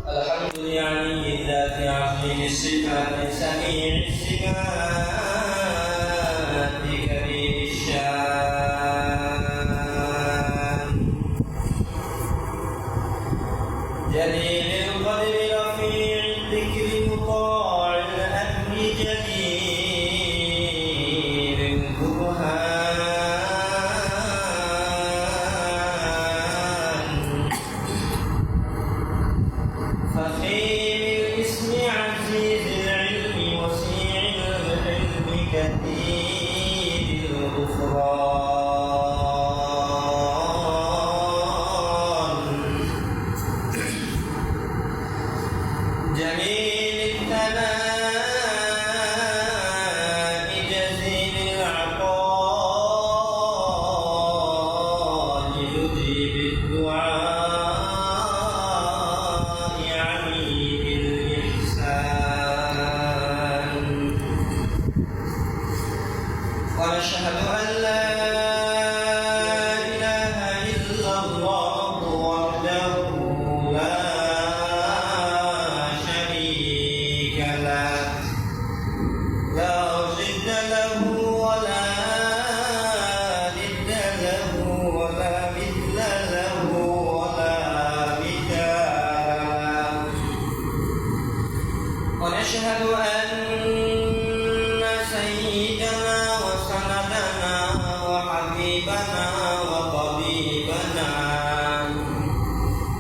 الحمد لله الذات عظيم الصفات سميع الصفات كبير الشان جليل القدر رفيع الذكر مطاع الأمر جدير البرهان فخير الاسم عزيز العلم وسيع الحلم كثير الغفران جميل الثناء جزيل العطاء يجيب الدعاء عميد الإحسان ونشهد أن لا إله إلا الله وحده لا شريك له لا ضد له ولا ند له ولا مثل له ولا مثال ونشهد أن سيدنا وسندنا وحبيبنا وطبيبنا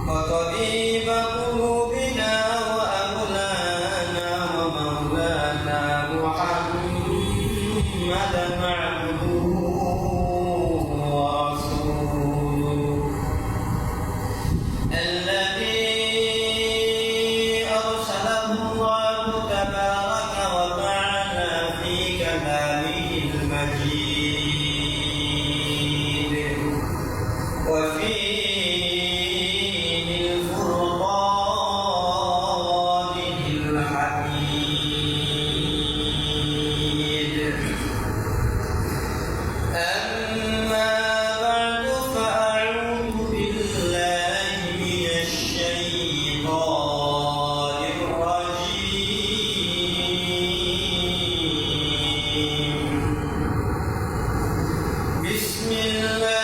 وطبيب قلوبنا وأولانا ومولانا محمدا عبده ورسوله الذي أرسله الله تبارك وتعالى في كلامه المجيد وفي الفرقان الحميد أما بعد فأعوذ بالله من الشيطان الرجيم بسم الله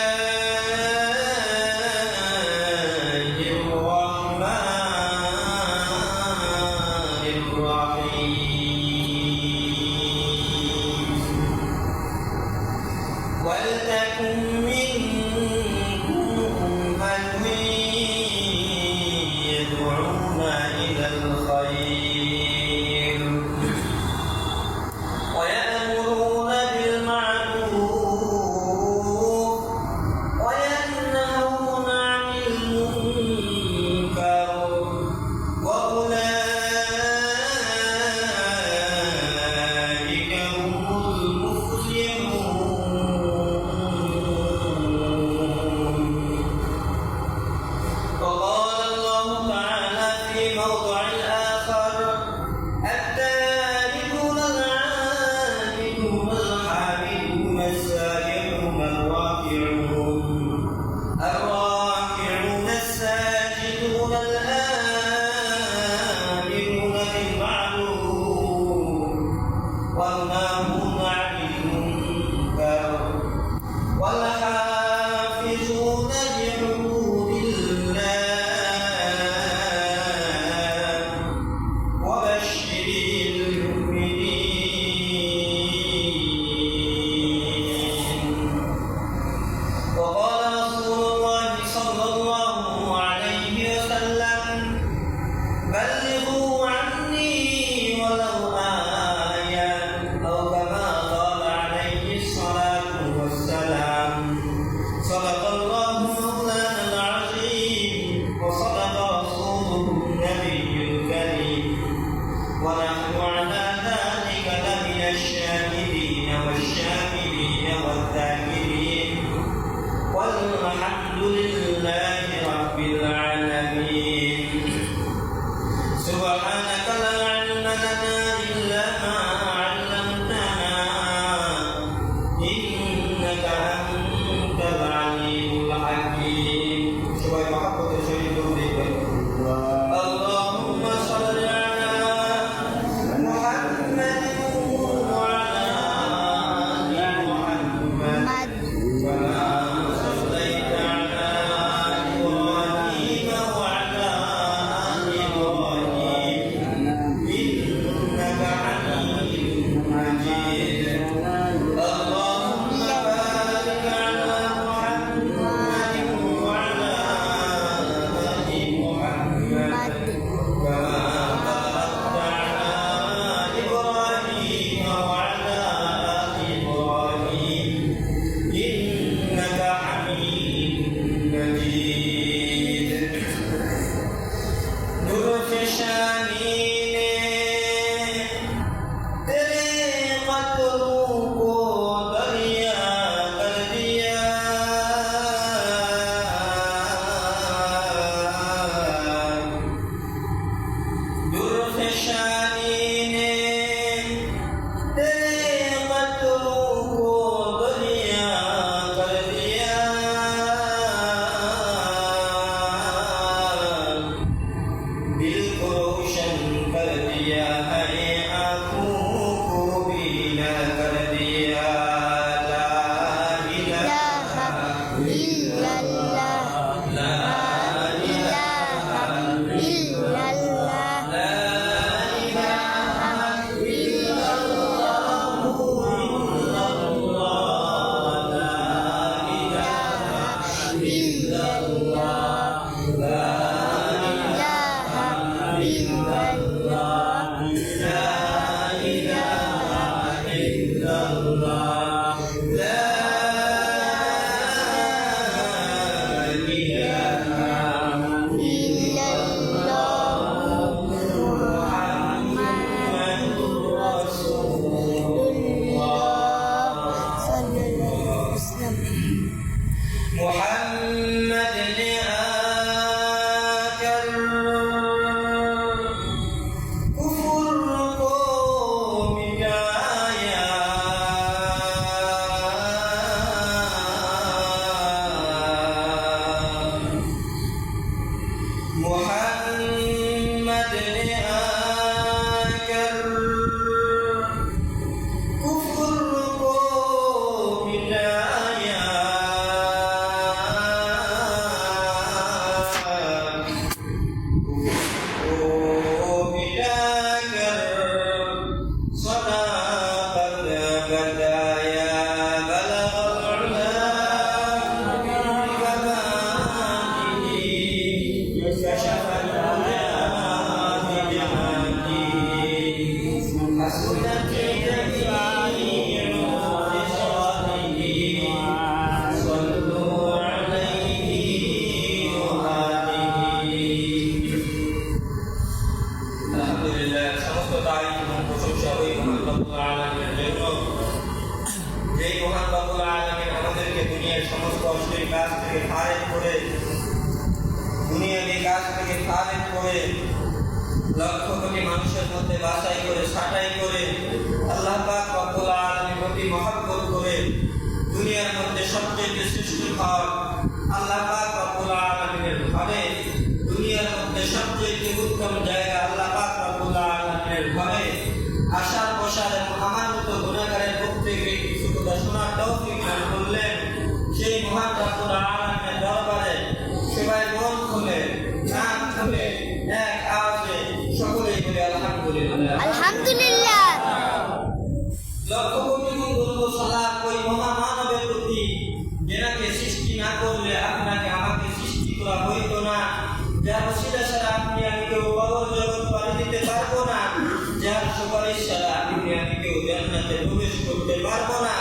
الرحمن الرحيم ولتكن منكم أمة يدعون إلى الخير ويأمرون بالمعروف وينهون عن المنكر وأولئك هم المفلحون وقال الله تعالى في موضع آخر التائبون العابدون الحامدون السائحون الراكعون الساجدون الآمرون بالمعروف والناهون عن المنكر والحافظون لحدود الله وبشر المؤمنين وقال رسول الله صلى الله عليه وسلم بلغوا عني ولو آية أو كما قال عليه الصلاة والسلام صدق الله مولانا العظيم وصدق رسوله النبي الكريم ونحن على ذلك لمن الشاهدين والشاكرين والذاكرين والحمد لله رب العالمين शानी ने तेरे कत्लों को दरिया कर दिया। जुर्फ शानी ने तेरे कत्लों को दरिया कर दिया। दिल को रोशन कर दिया है, आँखों को बीना कर दिया। ला इलाहा इल्लल्लाह ला इलाहा इल्लल्लाह ला इलाहा इल्लल्लाह मोहम्मद ने आकर कुफ्र को मिटाया। मोहम्मद ने आकर कुफ्र को मिटाया। যেই মহান রব্বুল আলামিন আমাদেরকে দুনিয়ার সমস্ত অশ্লীল কাজ থেকে খারেজ করে, দুনিয়াবি কাজ থেকে খারেজ করে, লক্ষ কোটি মানুষের মধ্যে বাছাই করে, ছাঁটাই করে, আল্লাহ পাক রব্বুল আলামিনের প্রতি মহব্বত করে, দুনিয়ার মধ্যে সবচেয়ে শ্রেষ্ঠ ঘর আল্লাহ পাক রব্বুল আলামিনের ঘরে, দুনিয়ার মধ্যে সবচেয়ে উত্তম জায়গা আল্লাহ পাক রব্বুল আলামিনের ঘরে আশার বসার এবং আমার মতো গুনাহগারের প্রত্যেকে কিছু কথা শোনার তৌফিক দান করলেন। সেই মহান রব্বুল আলামিনের দরবারে সবাই মন খুলে, কান খুলে, এক আওয়াজে সকলেই বলে আলহামদুলিল্লাহ। আলহামদুলিল্লাহ। লক্ষ কোটি গুণ বলবো সালাত ওই মহামানবের প্রতি, যেনাকে সৃষ্টি না করলে আপনাকে আমাকে সৃষ্টি করা হইতো না, যার ওসিলা ছাড়া আপনি আমি কেউ কবর জগৎ পাড়ি দিতে পারবো না, যার সুপারিশ ছাড়া আপনি আমি কেউ জান্নাতে প্রবেশ করতে পারবো না,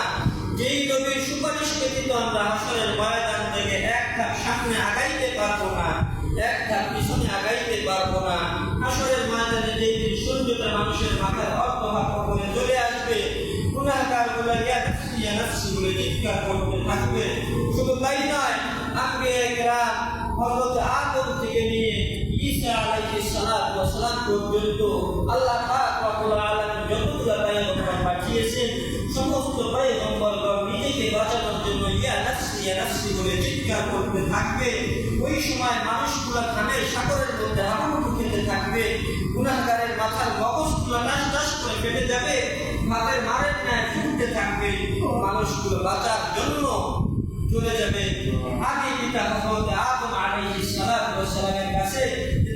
যেই নবীর সুপারিশ ব্যতীত আমরা হাসরের ময়দান থেকে এক ধাপ সামনে আগাইতে পারবো না, এক ধাপ পিছনে আগাইতে পারবো না। হাসরের ময়দানে যেই দিন সূর্যটা মানুষের মাথার অর্ধভাগ করে চলে আসবে, গুনাহগারগুলো ইয়া নাফসি বলে চিৎকার করতে থাকবে। শুধু তাই নয়, আম্বিয়া কিরাম হযরত আদম থেকে নিয়ে ঈসা আলাইহিস সালাতু ওয়াস সালাম পর্যন্ত আল্লাহ পাক রব্বুল আলামিন যতগুলো পয়গম্বর পাঠিয়েছেন, সমস্ত পয়গম্বরগণ নিজেকে বাঁচানোর জন্য ইয়া নাফসি বলে চিৎকার করতে থাকবে। ওই সময় মানুষগুলো খামের সাগরের মধ্যে হাবুডুবু খেতে থাকবে, গুনাহগারের মাথার মগজগুলো টাস টাস করে ফেটে যাবে, মাথার মারের ন্যায় ফুটতে থাকবে। মানুষগুলো বাঁচার জন্য চলে যাবে আদি পিতা হযরত আদম আলাইহিস সালাতু ওয়াস সালামের কাছে।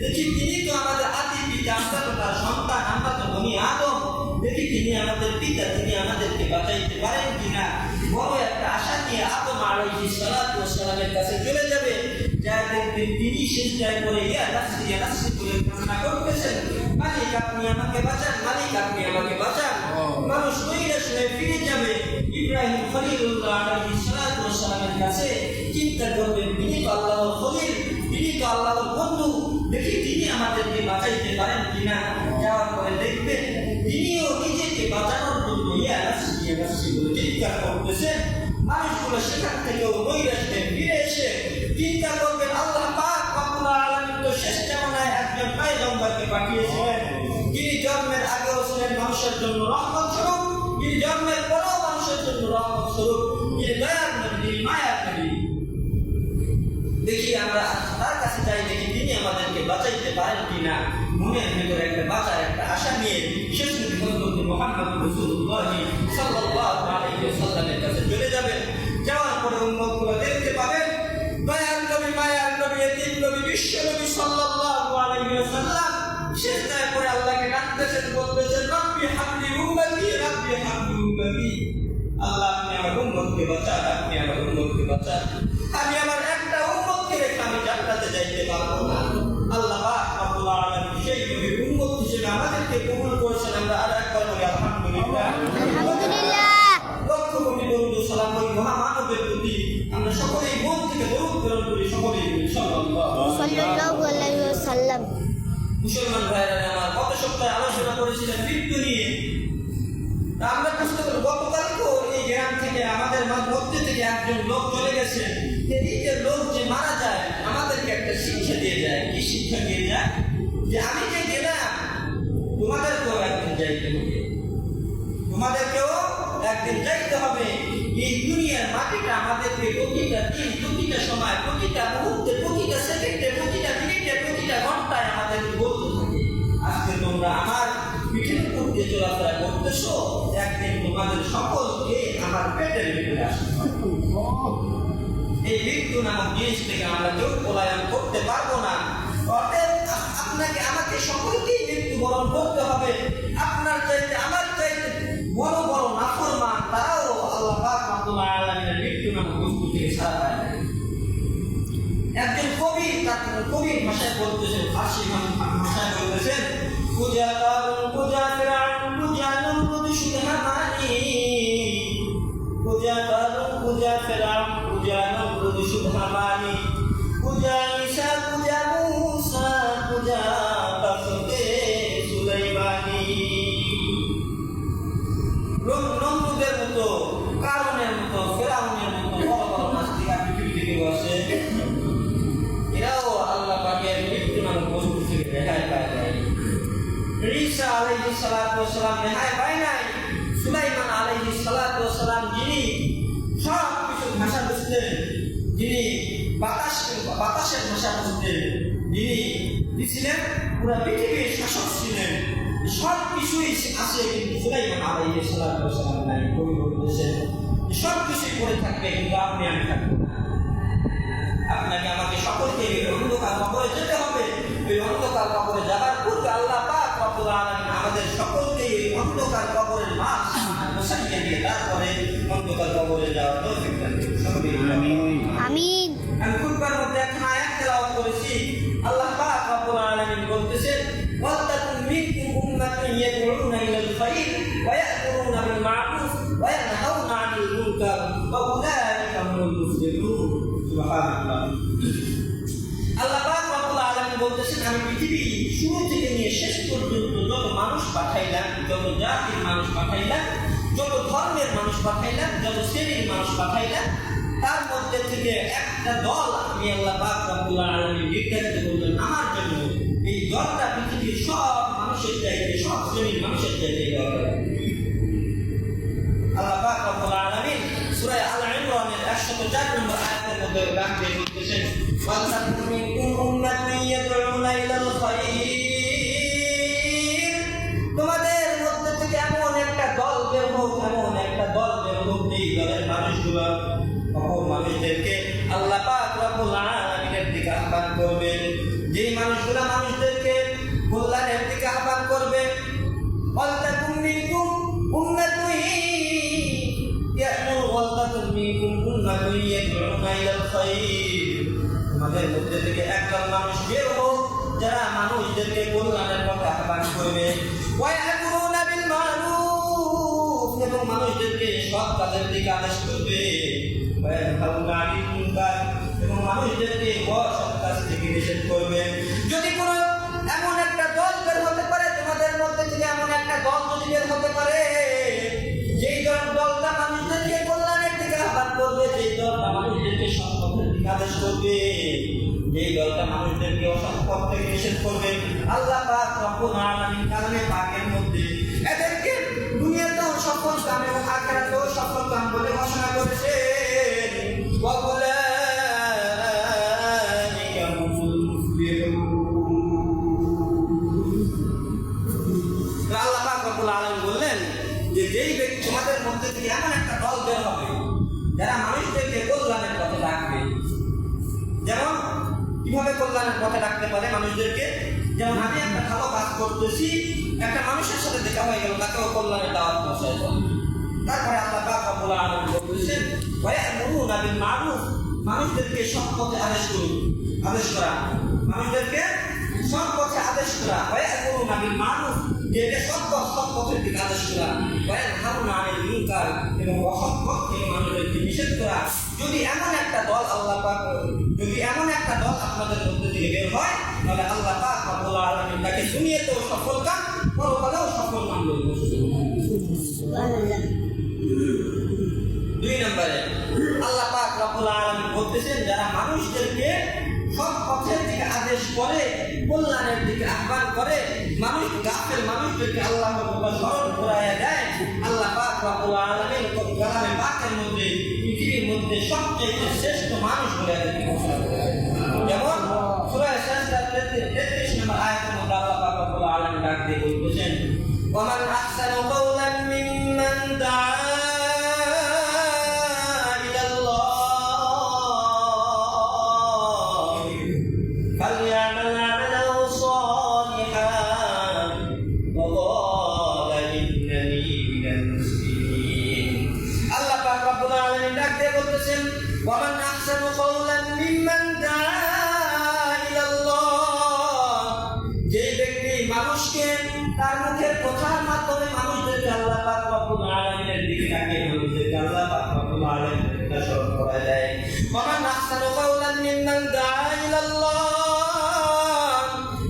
দেখি তিনি তো আমাদের আদি পিতা, আমরা তো তার সন্তান, আমরা তো বনি আদম, দেখি তিনি আমাদের পিতা, তিনি আমাদেরকে বাঁচাইতে পারেন কিনা। বড় একটা আশা নিয়ে আদম আলাইহিস সালাতু ওয়াস সালামের কাছে চলে যাবে। যা দেখবেন তিনি সিজদায় পড়ে ইয়া নাফসি বলে কান্না করতেছেন, মালিক আপনি আমাকে বাঁচান, মালিক আপনি আমাকে বাঁচান। মানুষ নৈরাশ হয়ে ফিরে যাবে ইব্রাহিম খলিলুল্লাহ আলাইহিস সালাতু ওয়াস সালামের কাছে। চিন্তা করবেন তিনি তো আল্লাহর খলিল, তিনি তো আল্লাহর বন্ধু, দেখি তিনি আমাকে আমাদেরকে বাঁচাইতে পারেন কিনা। যাওয়ার পরে দেখবেন তিনিও নিজেকে বাঁচানোর জন্য ইয়া নাফসি বলে চিৎকার করতেছেন। মানুষগুলো সেখান থেকেও নৈরাশ্যে ফিরে এসে চিন্তা করবেন আল্লাহ পাক রব্বুল আলামিন তো শেষ জামানায় একজন পয়গম্বরকে পাঠিয়েছিলেন, যিনি জন্মের আগেও ছিলেন মানুষের জন্য রহমত স্বরূপ, যিনি জন্মের পরেও মানুষের জন্য রহমত স্বরূপ, যিনি দয়ার নবী, যিনি মায়ার নবী। দেখি আমরা তার কাছে যাই, দেখি তিনি আমাদেরকে বাঁচাইতে পারেন কিনা। মনের ভিতরে একটা বাঁচার একটা আশা নিয়ে শেষ নবী হযরত মুহাম্মদ রাসূলুল্লাহ সাল্লাল্লাহু আলাইহি ওয়াসাল্লামের কাছে চলে যাবেন। যাওয়ার পরে উম্মতগুলো দেখতে পাবেন দয়ার নবী, মায়ার নবী, এতিম নবী, বিশ্ব নবী সাল্লাল্লাহু আলাইহি ওয়াসাল্লাম সেজদায় পড়ে আল্লাহকে ডাকতেছেন, বলতেছেন রব্বি হাবলি উম্মতি, রব্বি হাবলি উম্মতি। আল্লাহ আপনি আমার উম্মতকে বাঁচান, আপনি আমার উম্মতকে বাঁচান। আমি আমার একটা উম্মতকে রেখে আমি জান্নাতে যাইতে পারবো না। আল্লাহ পাক রব্বুল আলামিন সেই নবীর উম্মত হিসেবে আমাদেরকে কবুল করেছেন। আমরা আর একবার বলি আলহামদুলিল্লাহ। আলহামদুলিল্লাহ। লক্ষ কোটি দরুদ ও সালাম ওই মহামানবের প্রতি আমরা সকলেই মন থেকে দরুদ প্রেরণ করি, সকলেই বলি সাল্লাল্লাহু আলাইহি ওয়াসাল্লাম। মুসলমান ভাইরা আমার গত সপ্তাহে আলোচনা করেছিলেন মৃত্যু নিয়ে। আমরা বুঝতে পারি গতকালকেও এই গ্রাম থেকে আমাদের মধ্যে থেকে একজন লোক চলে গেছে। এই যে লোক যে মারা যায় আমাদেরকে একটা শিক্ষা দিয়ে যায়। কি শিক্ষা দিয়ে যায়? যে আমি যে গেলাম তোমাদেরকেও একদিন যাইতে হবে, তোমাদেরকেও একদিন যাইতে হবে। এই দুনিয়ার মাটিটা আমাদেরকে প্রতিটা দিন, প্রতিটা সময়, প্রতিটা মুহূর্তে, প্রতিটা সেকেন্ডে, প্রতিটা মিনিটে, প্রতিটা ঘন্টায় আমাদেরকে বলতে থাকে আজকে তোমরা আমার পিঠের উপর দিয়ে চলাফেরা করতেছো, একদিন তোমাদের সকলকে আমার পেটের ভিতরে আসতে হবে। এই মৃত্যু নামক জিনিস থেকে আমরা কেউ পলায়ন করতে পারবো না। অতএব আপনাকে আমাকে সকলকেই মৃত্যুবরণ করতে হবে। আপনার চাইতে আমার চাইতে বড় বড় নাফরমান তারাও আল্লাহ পাক রব্বুল আলামিনের মৃত্যু নামক বস্তু থেকে ছাড়া পায় না। একজন কবি তার কবির ভাষায় বলতেছেন, ফার্সি ভাষায় বলতেছেন পূজা কারণ পূজা ফেরাউন পূজা নমরুদ সুদহামানি, পূজা কারণ পূজা ফেরাউন পূজা নমরুদ সুদহামানি, পূজা ঈসা পূজা মূসা পূজা তাসতে সুলাইমানি। নমরুদের মতো, কারণের মতো, ফেরাউনের মতো বড় বড় নাস্তিক পৃথিবীতে বসে, এরাও আল্লাহ পাকের মৃত্যু নামক বস্তু থেকে রেহাই পায় নাই। ঈসা আলাইহিস সালাতু ওয়াস সালাম রেহাই পায় নাই। সুলাইমান আলাইহিস সালাতু ওয়াস সালাম যিনি সব কিছু ভাষা বুঝতেন, যিনি বাতাসের ভাষা বুঝতেন, যিনি ছিলেন পুরা পৃথিবীর শাসক ছিলেন, সব কিছুই আছে, কিন্তু সুলাইমান আলাইহিস সালাতু ওয়াস সালাম নাই। কবি বলতেছেন সব কিছুই করে থাকবে কিন্তু আপনি আমি থাকবো না। আপনাকে আমাকে সকলকে অন্ধকার কবরে যেতে হবে। ওই অন্ধকার কবরে যাবার পূর্বে আল্লাহ পাক রব্বুল আলামিন আমাদের সকলকে এই অন্ধকার কবরের মাছ বসাইয়ে দিয়ে তারপরে অন্ধকার কবরে যাওয়ার তৌফিক দান করুন। আমিন। আমি খুতবার মধ্যে একটা আয়াত তেলাওয়াত করেছি। আল্লাহ পাক রব্বুল আলামিন বলতেছেন ওয়াতাকুম মিনকুম উম্মাতুন ইয়াদউনা ইলাল খায়র ওয়া ইয়া'মুরুনা বিল মা'রুফ ওয়া ইয়ানহাউনা 'আনিল মুনকার ওয়া উলাইকা হুমুল মুফলিহুন। সুবহানাল্লাহ। আল্লাহ পাক রব্বুল আলামিন বলতেছেন আমি পৃথিবী শুরু থেকে নিয়ে শেষ পর্যন্ত যত মানুষ পাঠাইলাম, যত জাতির মানুষ পাঠাইলাম, যত ধর্মের মানুষ পাঠাইলাম, যত শ্রেণীর মানুষ পাঠাইলাম, তার মধ্যে থেকে একটা দল আমি আল্লাহ পাক রব্বুল আলামিন নির্ধারিত করলেন আমার জন্য। এই দলটা পৃথিবীর সব মানুষের চাইতে, সব শ্রেণীর মানুষের চাইতে দরকার। আল্লাহ পাক রব্বুল আলামিন সূরা আল ইমরানের 104 নম্বর আয়াতের মধ্যে রাখতে বলতেছেন ওয়াতাকুম মিনকুম উম্মাতুন ইয়াদউনা ইলাল খায়র, তোমাদের মধ্যে থেকে এমন একটা দল বের হোক, এমন একটা দল বের হোক, এই দলের মানুষগুলো অপর মানুষদেরকে আল্লাহ পাক রব্বুল আলামিনের দিকে আহ্বান করবে। যেই মানুষগুলো মানুষদেরকে কল্যাণের দিকে আহ্বান করবে। ওয়াতাকুম মিনকুম উম্মাতুন ইয়া'মুরু ওয়াতাকুম মিনকুম উম্মাতুন ইয়াদউনা ইলাল খায়র, তোমাদের মধ্যে থেকে একদল মানুষ বের হোক যারা মানুষদেরকে কল্যাণের পথে আহ্বান করবে। ওয়া ইয়া'মুরুনা বিল মা'রুফ, এবং মানুষদেরকে সৎ কাজের দিকে আদেশ করবে। ওয়া ইয়ানহাউনা 'আনিল মুনকার, এবং মানুষদেরকে অসৎ কাজ থেকে নিষেধ করবে। যদি কোনো এমন আদেশ করবে, যেই দলটা মানুষদেরকে অসৎ পথ থেকে নিষেধ করবে, আল্লাহ পাক রব্বুল আলামিন কালামে পাকের মধ্যে এদেরকে দুনিয়াতেও সফল কাম এবং আখিরাতেও সফল কাম বলে ঘোষণা করেছেন। ওয়াউলাইকা হুমুল মুফলিহুন। আল্লাহ পাক রব্বুল আলামিন বললেন যে যেই ব্যক্তি তোমাদের মধ্যে থেকে এমন একটা দল বের হবে যারা মানুষদেরকে কল্যাণের পথে ডাকবে। যেমন কিভাবে কল্যাণের পথে ডাকতে পারে মানুষদেরকে? যেমন আমি একটা ভালো কাজ করতেছি, একটা মানুষের সাথে দেখা হয়ে গেল, তাকেও কল্যাণের দাওয়াত পৌঁছায়। তারপরে আল্লাহ পাক রব্বুল আলামিন বলতেছেন ওয়ায়ামুরুনা বিল মারুফ, মানুষদেরকে সৎ পথে আদেশ করা, মানুষদেরকে সৎ পথে আদেশ করা। ওয়ায়ামুরুনা বিল মারুফ, যে সৎ পথের দিকে আদেশ করা। ওয়ায়ানহাউনা আনিল মুনকার, এবং অসৎ পথ থেকে মানুষদেরকে নিষেধ করা। যদি এমন একটা দল আপনাদের মধ্যে থেকে বের হয়, তাহলে আল্লাহ পাক রব্বুল আলামিন তাকে দুনিয়াতেও সফল কাম, পরকালেও সফল কাম বলবে। সুবহানাল্লাহ। 2 নম্বরে আল্লাহ পাক রব্বুল আলামিন বলতেছেন যারা মানুষদেরকে সৎ পথের দিকে আদেশ করে, কল্যাণের দিকে আহ্বান করে, মানুষদেরকে আল্লাহর কথা স্মরণ করাইয়া দেয়, আল্লাহ পাক রব্বুল আলামিন কালামে পাকের মধ্যে পৃথিবীর মধ্যে সবচেয়ে শ্রেষ্ঠ মানুষ বলে এদেরকে ঘোষণা করে। যেমন সূরা সাজদা 33 নম্বর আয়াতের মধ্যে আল্লাহ পাক রব্বুল আলামিন ডাক দিয়ে বলতেছেন ওয়ামান আহসানু কাওলান মিম্মান দাআ فليعمل عملا صالحا وقال إنني من المسلمين। আল্লাহ পাক রব্বুল আলামিন ডাক দিয়ে বলতেছেন ওয়ামান আহসানু কাওলান মিম্মান দাআ ইলাল্লাহ, যে ব্যক্তি মানুষকে তার মুখের কথার মাধ্যমে মানুষদেরকে আল্লাহ পাক রব্বুল আলামিনের দিকে ডাকে, মানুষদেরকে আল্লাহ পাক রব্বুল আলামিনের কথা স্মরণ করা যায়। ওয়ামান আহসানু কাওলান মিম্মান দাআ ইলাল্লাহ,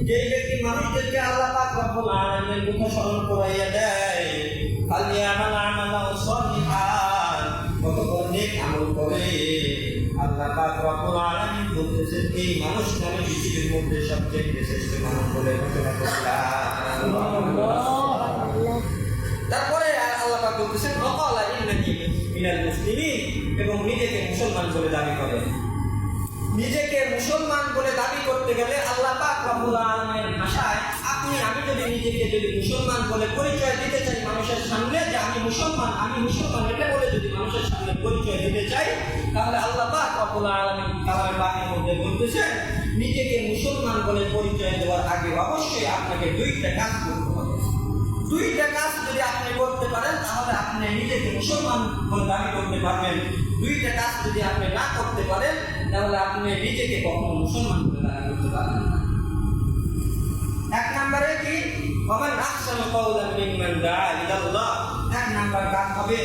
যে ব্যক্তি মানুষদেরকে আল্লাহ পাক রব্বুল আলামিনের কথা স্মরণ করাইয়া দেয়, ফালিয়ামাল আমালান সালিহান, কতক্ষণ নেক আমল করে। আল্লাহ পাক রব্বুল আলামিন বলতেছেন এই মানুষকে আমি পৃথিবীর মধ্যে সবচেয়ে শ্রেষ্ঠ মানুষ বলে ঘোষণা করলাম। তারপরে আল্লাহ পাক বলতেছেন ওয়াকালা ইন্নানি মিনাল মুসলিমিন, এবং নিজেকে মুসলমান বলে দাবি করে। নিজেকে মুসলমান বলে দাবি করতে গেলে আল্লাহ পাক রব্বুল আলামিনের ভাষায় আমি যদি নিজেকে মুসলমান বলে পরিচয় দিতে চাই মানুষের সামনে, যে আমি মুসলমান এটা বলে যদি মানুষের সামনে পরিচয় দিতে চাই, তাহলে আল্লাহ পাক রব্বুল আলামিন কালামে পাকের মধ্যে বলতেছেন নিজেকে মুসলমান বলে পরিচয় দেওয়ার আগে অবশ্যই আপনাকে 2টা কাজ করতে হবে। 2টা কাজ যদি আপনি করতে পারেন তাহলে আপনি নিজেকে মুসলমান বলে দাবি করতে পারবেন। 2টা কাজ যদি আপনি না করতে পারেন তাহলে আপনি নিজেকে কখনো মুসলমান বলে দাবি করতে পারবেন না। 1 নম্বরে কি ওয়ামান আহসানু কাওলান মিম্মান দাআ ইলাল্লাহ, 1 নম্বর কাজ হবে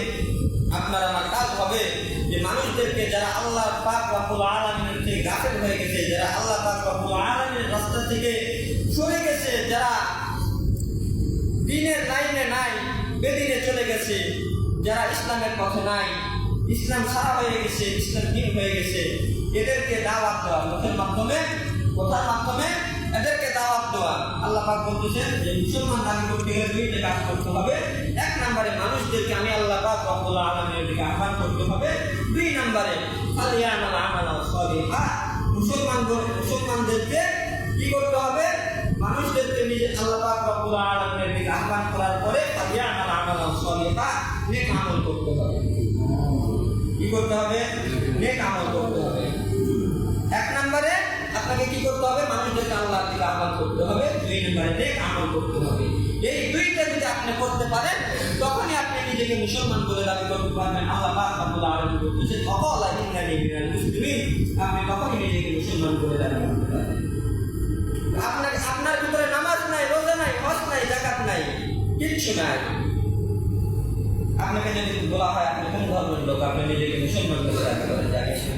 আপনার আমার কাজ হবে যে মানুষদেরকে যারা আল্লাহ পাক রব্বুল আলামিনের থেকে গাফিল হয়ে গেছে, যারা আল্লাহ পাক রব্বুল আলামিনের রাস্তা থেকে সরে গেছে, যারা দ্বীনের লাইনে নাই, বেদিনে চলে গেছে, যারা ইসলামের পথে নাই, ইসলাম ছাড়া হয়ে গেছে, ইসলাম হীন হয়ে গেছে, এদেরকে দাওয়াত দেওয়া, মুখের মাধ্যমে, কথার মাধ্যমে এদেরকে দাওয়াত দেওয়া। আল্লাহ পাক বলতেছেন যে মুসলমান দাবি করতে গেলে 2টা কাজ করতে হবে। 1 নম্বরে মানুষদেরকে আমি আল্লাহ পাক রব্বুল আলামিনের দিকে আহ্বান করতে হবে। 2 নম্বরে ফালিয়ামাল আমালান সালিহা, মুসলমানদেরকে কি করতে হবে? মানুষদেরকে নিজে আল্লাহ পাক রব্বুল আলামিনের দিকে আহ্বান করার পরে ফালিয়ামাল আমালান সালিহা, নেক আমল করতে হবে। কি করতে হবে? নেক আমল করতে হবে। 1 নম্বরে আপনাকে কি করতে হবে? মানুষদেরকে আল্লাহর দিকে আহ্বান করতে হবে। 2 নম্বরে নেক আমল করতে হবে। এই 2টা যদি আপনি করতে পারেন তখনই আপনি নিজেকে মুসলমান বলে দাবি করতে পারবেন। আল্লাহ পাক রব্বুল আলামিন বলতেছেন ওয়াকালা ইন্নানি মিনাল মুসলিমিন, আপনি তখনই নিজেকে মুসলমান বলে দাবি করতে পারবেন। আপনার ভিতরে নামাজ নাই, রোজা নাই, হজ নাই, যাকাত নাই, কিচ্ছু নাই, আপনাকে যদি বলা হয় আপনি কোন ধর্মের লোক, আপনি নিজেকে মুসলমান বলে দাবি করেন,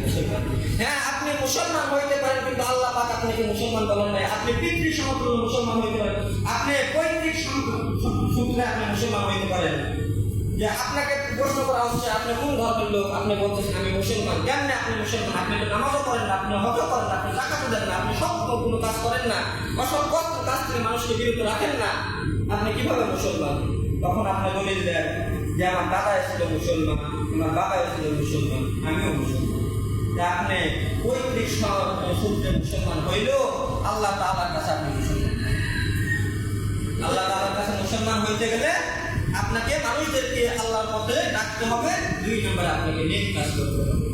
মুসলমান। হ্যাঁ, আপনি মুসলমান হইতে পারেন কিন্তু আল্লাহ পাক আপনাকে মুসলমান বলেন নাই। আপনি পিতৃ সমতুল্য মুসলমান হইতে পারেন, আপনি পৈতৃক সূত্রে আপনি মুসলমান হইতে পারেন, যে আপনাকে প্রশ্ন করা হচ্ছে আপনি কোন ধর্মের লোক, আপনি বলতেছেন আমি মুসলমান। কেমনে আপনি মুসলমান? আপনি তো নামাজও করেন না, আপনি হজও করেন না, আপনি যাকাতও দেন না, আপনি সব কোনো কাজ করেন না, অসৎ কাজ থেকে মানুষকে বিরত রাখেন না, আপনি কিভাবে মুসলমান? তখন আপনি দলিল দেন যে আমার দাদা ছিল মুসলমান, আমার বাবা ছিল মুসলমান, আমিও মুসলমান। আপনি পৈতৃক সূত্রে মুসলমান হইলেও আল্লাহ তাআলার কাছে আপনি মুসলমান। আল্লাহ তাআলার কাছে মুসলমান হইতে গেলে আপনাকে মানুষদেরকে আল্লাহর পথে ডাকতে হবে। 2 নম্বরে আপনাকে নেক কাজ করতে হবে।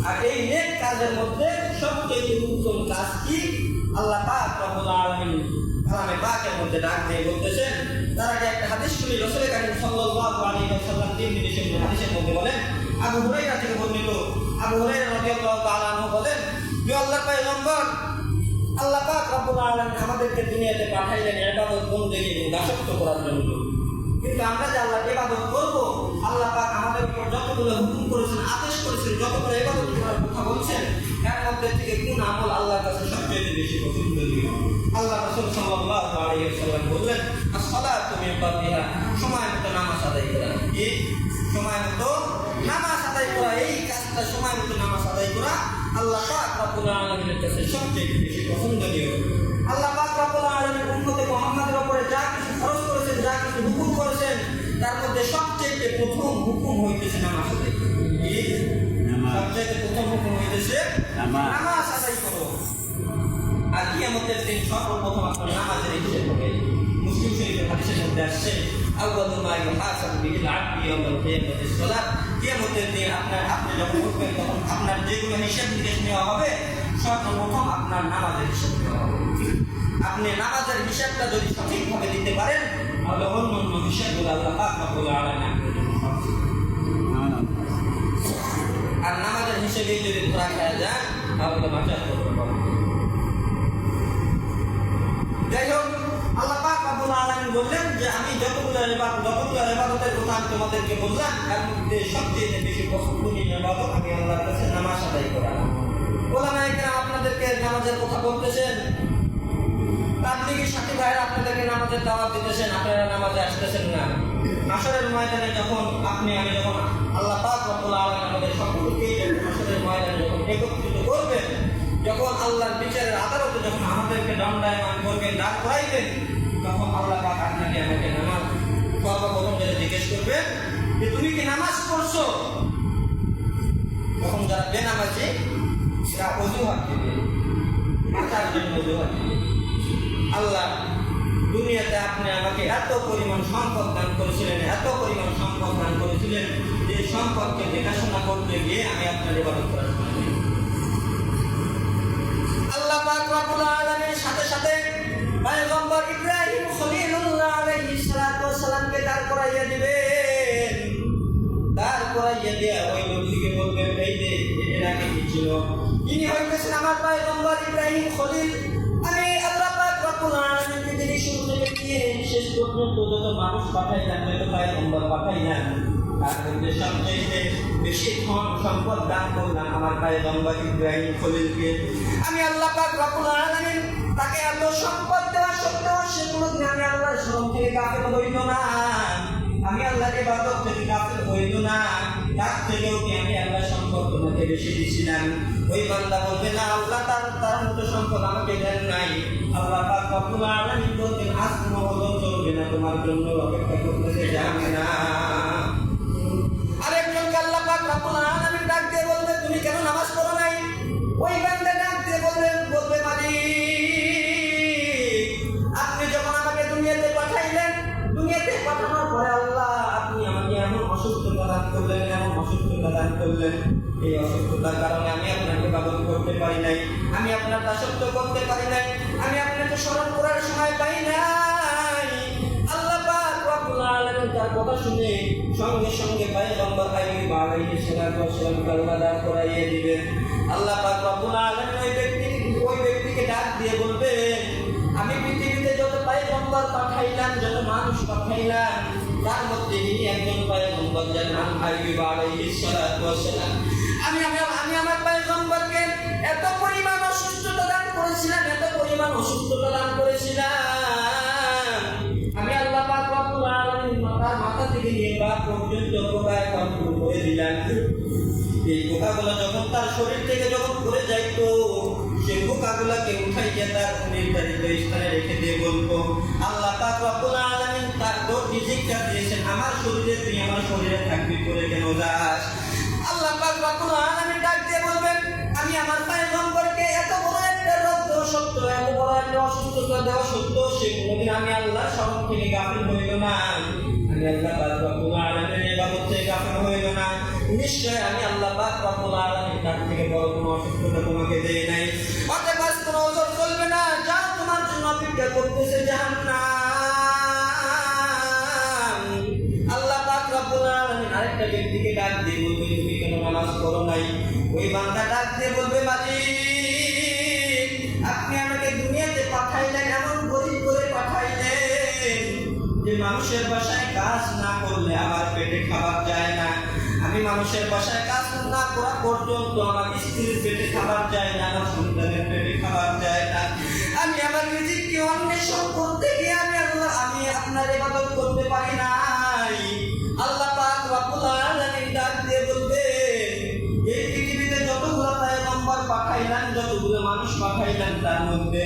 আর এই নেক কাজের মধ্যে সবচেয়ে উত্তম কাজ কি? আল্লাহ পাক রব্বুল আলামিন কালামে পাকের মধ্যে ডাক দিয়ে বলতেছেন। তার আগে একটা হাদিস শুনি। রাসূল কারীম সাল্লাল্লাহু আলাইহি ওয়াসাল্লাম হাদিসের মধ্যে বলেন, আবু হুরায়রা থেকে বর্ণিত, আবু হুরায়রা রাদিয়াল্লাহু তাআলা আনহু বলেন যে আল্লাহর পয়গম্বর আল্লাহ পাক রব্বুল আলামিন আমাদেরকে দুনিয়াতে পাঠাইলেন ইবাদত বন্দেগী এবং দাসত্ব করার জন্য। কিন্তু আমরা যে আল্লাহকে ইবাদত করব, আল্লাহ পাক আমাদের উপর যতগুলো হুকুম করেছেন, আদেশ করেছেন, যতগুলো ইবাদত করার কথা বলছেন, এর মধ্যে থেকে কোন আমল আল্লাহর কাছে সবচেয়ে বেশি পছন্দনীয়? আল্লাহ রাসূল সাল্লাল্লাহু আলাইহি ওয়াসাল্লাম বললেন, as-salatu min waqtiha, সময় মতো নামাজ আদায় করা। এই সময় মতো নামাজ আদায় করা, এই কাজটা সময় মতো নামাজ আদায় করা আল্লাহ পাক রব্বুল আলামিনের কাছে সবচেয়ে বেশি পছন্দনীয়। আল্লাহ পাক রব্বুল আলামিন উম্মতে মুহাম্মাদের উপরে যা কিছু ফরজ করেছেন, যা কিছু হুকুম করেছেন, তার মধ্যে সবচেয়ে প্রথম হুকুম হইতেছে নামাজ আদায় করা। সবচেয়ে প্রথম হুকুম হইতেছে নামাজ আদায় করো। আর কিয়ামতের দিন সর্বপ্রথম আপনার নামাজের হিসেব হবে। মুসলিম শরীফের হাদিসের মধ্যে আসছে, আউয়ালু মা ইউহাসাবু বিহিল আবদু ইয়াওমাল কিয়ামাতি সালাত। কিয়ামতের দিন আপনি যখন উঠবেন তখন আপনার যেগুলো হিসাব নিকেশ নেওয়া হবে, সর্বপ্রথম আপনার নামাজের হিসাব নেওয়া হবে। আপনি নামাজের হিসাবটা যদি সঠিকভাবে দিতে পারেন, তাহলে অন্য হিসাবগুলো আল্লাহ পাক রব্বুল আলামিন আপনার জন্য সহজ করে দিবেন। আর নামাজের হিসেবে যদি ধরা খাওয়া যায়, তাহলে তো বাঁচার করতে পারবেন। যাই হোক, আল্লাহ পাক রব্বুল আলামিন বললেন যে আমি যতগুলো ইবাদতের কথা আমি তোমাদেরকে বললাম, এর মধ্যে সবচেয়ে বেশি পছন্দনীয় ইবাদত আমি আল্লাহর কাছে নামাজ আদায় করা। ওলামায়ে কেরাম আপনাদেরকে নামাজের কথা বলতেছেন, তাবলীগী সাথী ভাইরা আপনাদেরকে নামাজের দাওয়াত দিতেছেন, আপনারা নামাজে আসতেছেন না। হাশরের ময়দানে যখন আমি যখন আল্লাহ পাক রব্বুল আলামিন আমাদের সকলকে হাশরের ময়দানে যখন একত্রিত করবেন, যখন আল্লাহর বিচারের আদালতে যখন আমাদেরকে দণ্ডায়মান করবেন, দাঁড় করাইবেন, তখন আল্লাহ পাক আপনাকে আমাকে নামাজ সর্বপ্রথম যেটা জিজ্ঞেস করবেন যে তুমি কি নামাজ পড়ছো? তখন যারা বেনামাজি সেটা অজুহাত দিবে, মাথার জন্য অজুহাত দিবে। আল্লাহ, দুনিয়াতে আপনি আমাকে এত পরিমাণ সম্পদ দান করেছিলেন, যে সম্পদকে দেখাশোনা করতে গিয়ে আমি আপনার ইবাদত করার সময় নেই। আল্লাহ পাক রব্বুল আলামিনের সাথে সাথে পয়গম্বর ইব্রাহিম খলিলুল্লাহ আলাইহিস সালাতু ওয়াস সালামকে দাঁড় করাইয়া দিবেন। দাঁড় করাইয়া দিয়া ওই লোকটিকে বলবেন, এই যে এর আগে কি ছিল? ইনি হইতেছেন আমার পয়গম্বর ইব্রাহিম খলিল। আমি আল্লাহ পাক রব্বুল আলামিন পৃথিবীর শুরু থেকে নিয়ে শেষ পর্যন্ত যত মানুষ পাঠাইলাম, যত পয়গম্বর পাঠাইলাম, তার মধ্যে সবচেয়ে বেশি ধন সম্পদ দান করলাম আমার পয়গম্বর ইব্রাহিম খলিলকে। আমি আল্লাহ পাক রব্বুল আলামিন তাকে এত সম্পদ দেওয়া সত্ত্বেও সেগুলো আমি আল্লাহর শরণ থেকে গাফিল হইল না, আমি আল্লাহর ইবাদত থেকে গাফিল হইল না। তার থেকেও কি আমি আল্লাহর সম্পদ তোমাকে বেশি দিয়েছিলাম? ওই বান্দা বলবে না, আল্লাহ তার মতো সম্পদ আমাকে দেন নাই। আল্লাহ পাক রব্বুল আলামিন বলবেন, আজ কোনো ওজন চলবে না, তোমার জন্য অপেক্ষা করতেছে জাহান্নাম। আরেকজনকে আল্লাহ পাক রব্বুল আলামিন ডাক দিয়ে বলবে, তুমি কেন নামাজ পড়ো নাই? ওই বান্দা ডাক দিয়ে বলবে মালিক, আপনি যখন আমাকে দুনিয়াতে পাঠাইলেন, দুনিয়াতে পাঠানোর পরে আল্লাহ আপনি আমাকে এমন অসুস্থতা দান করলেন, এই অসুস্থতার কারণে আমি আপনাকে ইবাদত করতে পারি নাই, আমি আপনার দাসত্ব করতে পারি নাই, আমি আপনাকে স্মরণ করার সময় পাই নাই। আল্লাহ পাক রব্বুল আলামিন তার কথা শুনে সঙ্গে সঙ্গে পয়গম্বর আইয়ুব আলাইহিস সালাতু ওয়াস সালামকে আল্লাহ দাঁড় করাইয়ে দিবেন। আল্লাহ পাক রব্বুল আলামিন ওই ব্যক্তিকে ডাক দিয়ে বলবেন, আমি পৃথিবীতে যত পয়গম্বর পাঠাইলাম, যত মানুষ পাঠাইলাম, তার মধ্যে ইনি একজন পয়গম্বর, যার নাম আইয়ুব আলাইহিস সালাতু ওয়াস সালাম। আমি আমার পয়গম্বরকে এত পরিমাণ অসুস্থতা দান করেছিলাম, আমি আল্লাহ পাক রব্বুল আলামিন তার মাথা থেকে নিয়ে পা দিলাম। এই পোকাগুলো যখন তার শরীর থেকে যখন পড়ে যাইতো, সে পোকাগুলোকে উঠাইয়া তার নির্ধারিত স্থানে রেখে দিয়ে বলতো, আল্লাহ পাক রব্বুল আলামিন তার তোর রিজিকটা দিয়েছেন আমার শরীরে, তুই আমার শরীরে থাকবি করে কেন যাস? আল্লাহ পাক রব্বুল আলামিন ডাক দিয়ে বলবেন, আমি আমার পয়গম্বরকে এত বড় একটা রোগ দেওয়া সত্ত্বেও, এত বড় একটা অসুস্থতা দেওয়া সত্ত্বেও সে কোনোদিন আমি আল্লাহর স্মরণ থেকে গাফিল হইল না। আমি আল্লাহ পাক রব্বুল আলামিনের ইবাদত থেকে গাফিল হইল না। নিশ্চয় আমি আল্লাহ পাক রব্বুল আলামিন তার থেকে বড় কোনো অসুস্থতা তোমাকে দেই নাই। অতএব আজ কোনো ওজর চলবে না, যাও তোমার জন্য অপেক্ষা করতেছে জাহান্নাম। আল্লাহ পাক রব্বুল আলামিন আরেকটা ব্যক্তিকে ডাক দিয়ে বলবে, তুমি কেন নামাজ পড়ো নাই? ওই বান্দা ডাক দিয়ে বলবে, মালিক আপনি আমাকে দুনিয়াতে পাঠাইলেন, এমন গরিব করে পাঠাইলেন যে মানুষের বাসায় কাজ না করলে আমার পেটে খাবার যায় না। আমি মানুষের বাসায় কাজ না করা পর্যন্ত আমার স্ত্রীর পেটে খাবার যায় না, আমার সন্তানের পেটে খাবার যায় না। আমি আমার রিজিককে অন্বেষণ করতে গিয়ে আমি আপনার ইবাদত করতে পারি নাই। আল্লাহ পাক রব্বুল আলামিন ডাক দিয়ে বলবে, এই পৃথিবীতে যতগুলো পয়গম্বর পাঠাইলাম, যতগুলো মানুষ পাঠাইলাম, তার মধ্যে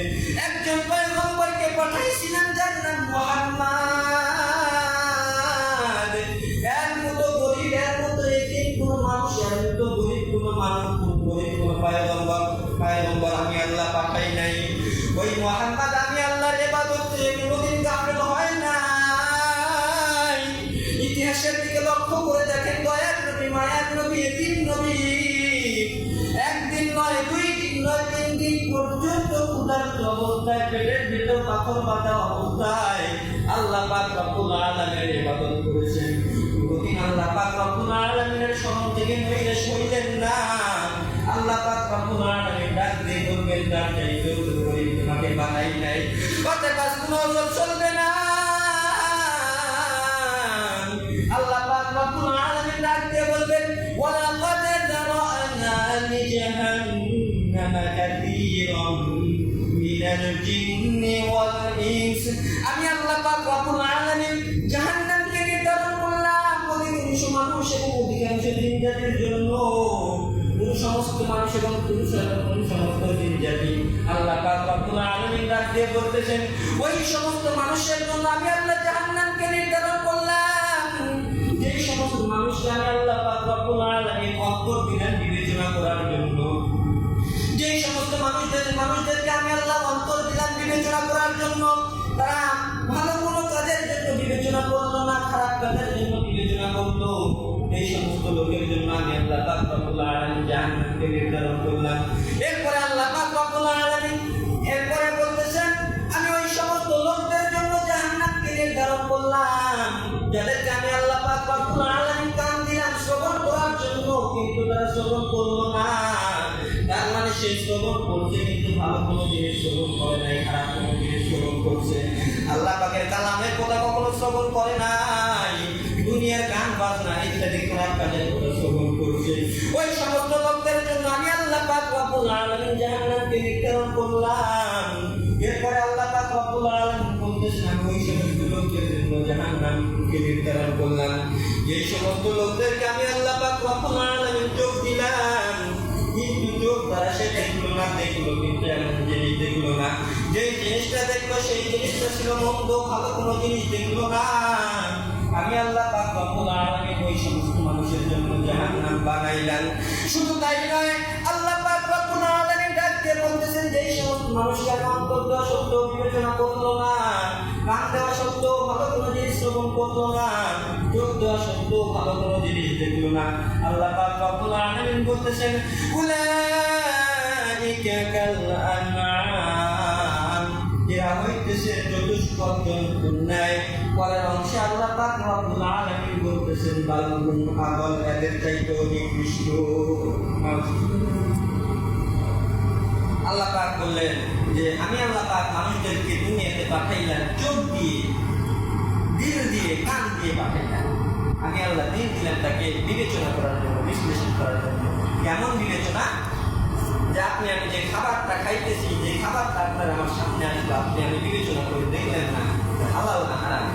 একজন পয়গম্বরকে পাঠাইছিলাম যার নাম মুহাম্মদ। এর মতো গরিব, এর মতো এতিম কোনো মানুষ, এর মতো গরিব কোনো মানুষ, গরিব কোনো পয়গম্বর আমি আল্লাহ পাঠাই নাই। ওই মুহাম্মদ আমি আল্লাহর ইবাদত থেকে কোনোদিন গাফিল হয় নাই। ইতিহাসের দিকে লক্ষ্য করে দেখেন, দয়ার নবী, মায়ার নবী, এতিম নবী, একদিন নয়, 2 দিন নয়, 3 দিন পর্যন্ত ক্ষুধার্ত অবস্থায়, পেটের ভিতর পাথর বাঁধা অবস্থায় আল্লাহ পাক রব্বুল আলামিনের ইবাদত করেছেন। কোনদিন আল্লাহ পাক রব্বুল আলামিনের স্মরণ থেকে নৈরাশ হইলেন না। আল্লাহ পাক রব্বুল আলামিন ডাক দিয়ে বলবেন, তার চাইতে গরিব তোমাকে বানাই নাই। অতএব আজ কোনো ওজর চলবে না। আল্লাহ পাক রব্বুল আলামিন ডাক দিয়ে বলবেন, ওয়ালাকাদ যারা'না লিজাহান্নামা কাসীরাম মিনাল জিন্নি ওয়াল ইনস। আমি আল্লাহ পাক রব্বুল আলামিন জাহান্নামকে নির্ধারণ করলাম অধিকাংশ মানুষ এবং অধিকাংশ জিন জাতির জন্য। সমস্ত মানুষ এবং সমস্ত জিন জাতি। আল্লাহ পাক রব্বুল আলামিন ডাক দিয়ে বলতেছেন, ওই সমস্ত মানুষের জন্য আমি আল্লাহ জাহান্নামকে নির্ধারণ করলাম। যেই সমস্ত মানুষকে আমি আল্লাহ পাক রব্বুল আলামিন অন্তর দিলেন বিবেচনা করার জন্য, যেই সমস্ত মানুষদেরকে আমি আল্লাহ অন্তর দিলাম বিবেচনা করার জন্য, তারা ভালো কোনো কাজের জন্য বিবেচনা করলো না, খারাপ কাজের জন্য বিবেচনা করলো, এই সমস্ত লোকের জন্য আমি আল্লাহ পাক রব্বুল আলামিন জাহান্নামকে নির্ধারণ করলাম। এরপরে আল্লাহ পাক রব্বুল আলামিন এরপরে বলতেছেন, আমি ওই সমস্ত লোকদের জন্য জাহান্নামকে নির্ধারণ করলাম যাদেরকে আমি আল্লাহ পাক রব্বুল আলামিন কান দিলাম শ্রবণ করার জন্য, কিন্তু তারা শ্রবণ করলো না। তার মানে সে শ্রবণ করছে কিন্তু ভালো কোনো জিনিস শ্রবণ করে নাই, খারাপ কোনো জিনিস শ্রবণ করছে। আল্লাহ পাকের কালামের কথা কখনো শ্রবণ করে নাই, দুনিয়ার গান বাজনা ইত্যাদি খারাপ কাজের কথা শ্রবণ করছে। ওই সমস্ত লোকদের জন্য আমি আল্লাহ পাক রব্বুল আলামিন জাহান্নামকে নির্ধারণ করলাম। এরপরে আল্লাহ পাক রব্বুল আলামিন বলতেছেন, আমি ওই সমস্ত লোকদের জন্য জাহান্নামকে নির্ধারণ করলাম যেই সমস্ত লোকদেরকে আমি আল্লাহ পাক রব্বুল আলামিন চোখ দিলাম, কিন্তু চোখ দ্বারা সে দেখলো না, দেখলো কিন্তু এমন জিনিস দেখলো না, যে জিনিসটা দেখলো সেই জিনিসটা ছিল মন্দ, ভালো কোনো জিনিস দেখলো না। আমি আল্লাহ পাক রব্বুল আলামিন ওই সমস্ত মানুষের জন্য জাহান্নাম বানাইলাম। শুধু তাই নয়, আল্লাহ পাক রব্বুল আলামিন ডাক দিয়ে বলতেছেন, যে সমস্ত মানুষকে অন্তর দেওয়া সত্ত্বেও বিবেচনা করলো না, কান দেওয়া সত্ত্বেও ভালো কোনো জিনিস শ্রবণ করলো না, চোখ দেওয়া সত্ত্বেও ভালো কোনো জিনিস দেখলো না, আল্লাহ পাক রব্বুল আলামিন বলতেছেন, উলাইকা কাল আনআম, এরা হইতেছে চতুষ্পদ জন্তুর ন্যায়। পরের অংশে আল্লাহ পাক রব্বুল আলামিন বলতেছেন, বাল হুম আদল, এদের চাইতেও নিকৃষ্ট। আল্লাহ পাক বললেন যে আমি আল্লাহ পাক মানুষদেরকে দুনিয়াতে পাঠাইলাম চোখ দিয়ে, দিল দিয়ে, কান দিয়ে পাঠাইলাম। আমি আল্লাহ দিল দিলাম তাকে বিবেচনা করার জন্য, বিশ্লেষণ করার জন্য। কেমন বিবেচনা? যে আপনি আমি যে খাবারটা খাইতেছি, যে খাবারটা আপনার আমার সামনে আসলো, আপনি আমি বিবেচনা করে দেখলেন না হালাল না হারাম।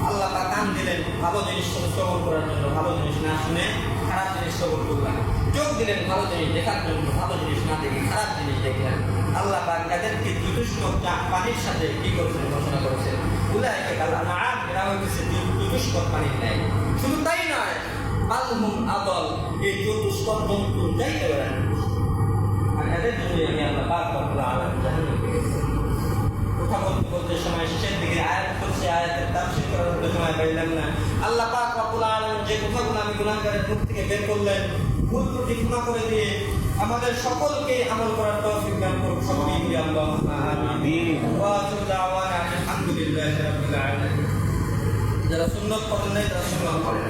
আল্লাহ পাক কান দিলেন ভালো জিনিস শ্রবণ করার জন্য, ভালো জিনিস না শুনে খারাপ জিনিস শ্রবণ করলাম, চোখ দিলেন ভালো জিনিস দেখার জন্য, ভালো জিনিস না দেখে খারাপ জিনিস দেখলেন। আল্লাহ পাক এদেরকে দুদুষ্ট পানির সাথে কি করেছেন ঘোষণা করেছেন, উলাইকা কাল আনআম, এরা হইতেছে দুদুষ্ট পানির ন্যায়। শুধু তাই নয়, বাল হুম আদল, এই দুদুষ্ট জন্তু যাইতে পারে না। আর এদের জন্য আমি আল্লাহ পাক রব্বুল আলামিন জাহান্নামে গেছি। কথা বলতে বলতে সময় শেষের দিকে আয়াত করছে, আয়াতের তাফসীর করার মতো সময় পাইলাম না। আল্লাহ পাক রব্বুল আলামিন যে কথাগুলো আমি গুনাহগারের মুখ থেকে বের করলেন, ভুল ত্রুটি ক্ষমা করে দিয়ে আমাদের সকলকে আমল করার তৌফিক দান করুন। সকলেই বলি আল্লাহুম্মা আমিন। ওয়া আখিরু দাওয়ানা আলহামদুলিল্লাহি রাব্বিল আলামিন। যারা সুন্নাত পড়েন নাই তারা সুন্নাত পড়েন।